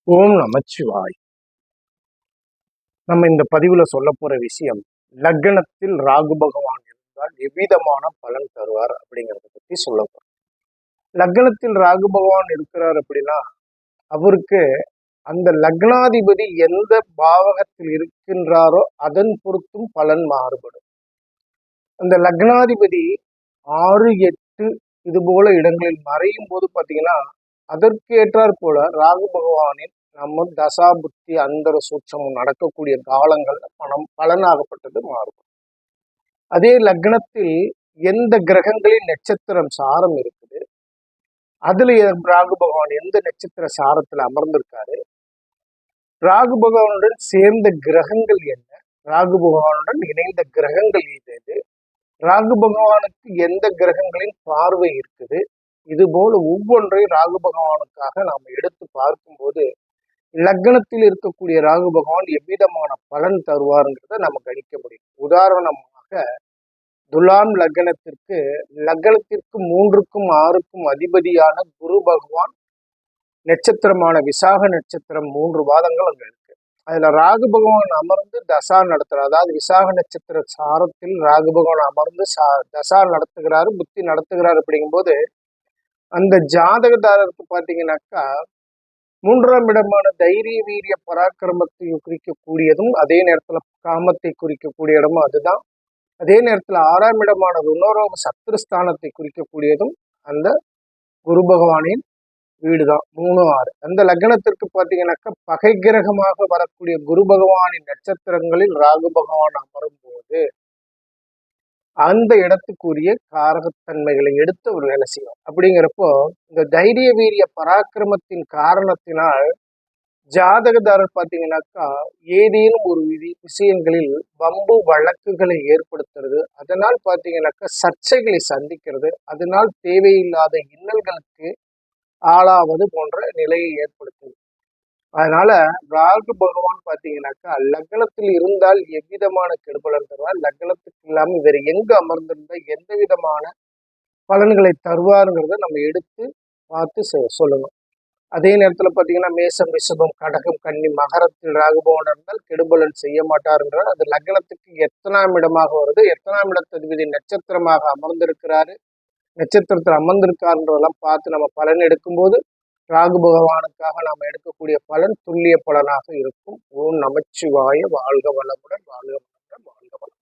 ஓம் நமச்சிவாய். நம்ம இந்த பதிவுல சொல்ல போற விஷயம், லக்னத்தில் ராகு பகவான் இருந்தால் எவ்விதமான பலன் தருவார் அப்படிங்கிறத பத்தி சொல்ல போறோம். லக்னத்தில் ராகு பகவான் இருக்கிறார் அப்படின்னா, அவருக்கு அந்த லக்னாதிபதி எந்த பாவகத்தில் இருக்கின்றாரோ அதன் பொறுத்தும் பலன் மாறுபடும். அந்த லக்னாதிபதி 6, 8 இது போல இடங்களில் மறையும் போது பார்த்தீங்கன்னா, அதற்கு ஏற்றாற் போல ராகு பகவானின் நம்ம தசா புத்தி அந்தர சூட்சமும் நடக்கக்கூடிய காலங்கள் பலனாகப்பட்டது மாறும். அதே லக்னத்தில் எந்த கிரகங்களின் நட்சத்திரம் சாரம் இருக்குது, அதுல ராகு பகவான் எந்த நட்சத்திர சாரத்துல அமர்ந்திருக்காரு, ராகு பகவானுடன் சேர்ந்த கிரகங்கள் என்ன, ராகு பகவானுடன் இணைந்த கிரகங்கள் எது, ராகு பகவானுக்கு எந்த கிரகங்களின் பார்வை இருக்குது, இது போல ஒவ்வொன்றையும் ராகு பகவானுக்காக நாம் எடுத்து பார்க்கும்போது லக்னத்தில் இருக்கக்கூடிய ராகு பகவான் எவ்விதமான பலன் தருவாருங்கிறத நம்ம கணிக்க முடியும். உதாரணமாக துலாம் லக்னத்திற்கு 3க்கும் 6க்கும் அதிபதியான குரு பகவான் நட்சத்திரமான விசாக நட்சத்திரம் 3 பாதங்கள் அங்க இருக்கு. அதுல ராகு பகவான் அமர்ந்து தசா நடத்துறார். அதாவது விசாக நட்சத்திர சாரத்தில் ராகு பகவான் அமர்ந்து தசா நடத்துகிறாரு, புத்தி நடத்துகிறார். அப்படிங்கும்போது அந்த ஜாதகதாரருக்கு பார்த்தீங்கன்னாக்கா 3ஆம் இடமான தைரிய வீரிய பராக்கிரமத்தை குறிக்கக்கூடியதும், அதே நேரத்துல காமத்தை குறிக்கக்கூடிய இடமும் அதுதான். அதே நேரத்துல 6ஆம் இடமான ருணரோக சத்துருஸ்தானத்தை குறிக்கக்கூடியதும் அந்த குரு பகவானின் வீடுதான். 3, 6 அந்த லக்னத்திற்கு பார்த்தீங்கன்னாக்கா பகை கிரகமாக வரக்கூடிய குரு பகவானின் நட்சத்திரங்களில் ராகு பகவான் அமரும் போது அந்த இடத்துக்குரிய காரகத்தன்மைகளை எடுத்து அவர் வேலை செய்யும். அப்படிங்கிறப்போ இந்த தைரிய வீரிய பராக்கிரமத்தின் காரணத்தினால் ஜாதகதாரர் பார்த்தீங்கன்னாக்கா ஏதேனும் ஒரு விஷயங்களில் வம்பு வழக்குகளை ஏற்படுத்துறது, அதனால் பார்த்தீங்கன்னாக்கா சர்ச்சைகளை சந்திக்கிறது, அதனால் தேவையில்லாத இன்னல்களுக்கு ஆளாவது போன்ற நிலையை ஏற்படுத்துது. அதனால ராகு பகவான் பார்த்தீங்கன்னாக்கா லக்னத்தில் இருந்தால் எவ்விதமான கெடுபலன் தருவார், லக்னத்துக்கு இல்லாமல் வேற எங்க அமர்ந்திருந்தா எந்த விதமான பலன்களை தருவாருங்கிறத நம்ம எடுத்து பார்த்து சொல்லணும். அதே நேரத்துல பார்த்தீங்கன்னா மேசம், ரிஷபம், கடகம், கன்னி, மகரத்தில் ராகு பகவான் இருந்தால் கெடுபலன் செய்ய மாட்டாருங்கிறார். அது லக்னத்துக்கு எத்தனாம் இடமாக வருது, எத்தனாம் இடத்ததிபதி நட்சத்திரமாக அமர்ந்திருக்கிறாரு, நட்சத்திரத்தில் அமர்ந்திருக்காருன்றதெல்லாம் பார்த்து நம்ம பலன் எடுக்கும்போது ராகு பகவானுக்காக நாம் எடுக்கக்கூடிய பலன் துல்லிய பலனாக இருக்கும். ஓம் நமச்சிவாய. வாழ்க வளமுடன், வாழ்க வளமுடன், வாழ்க வளமுடன்.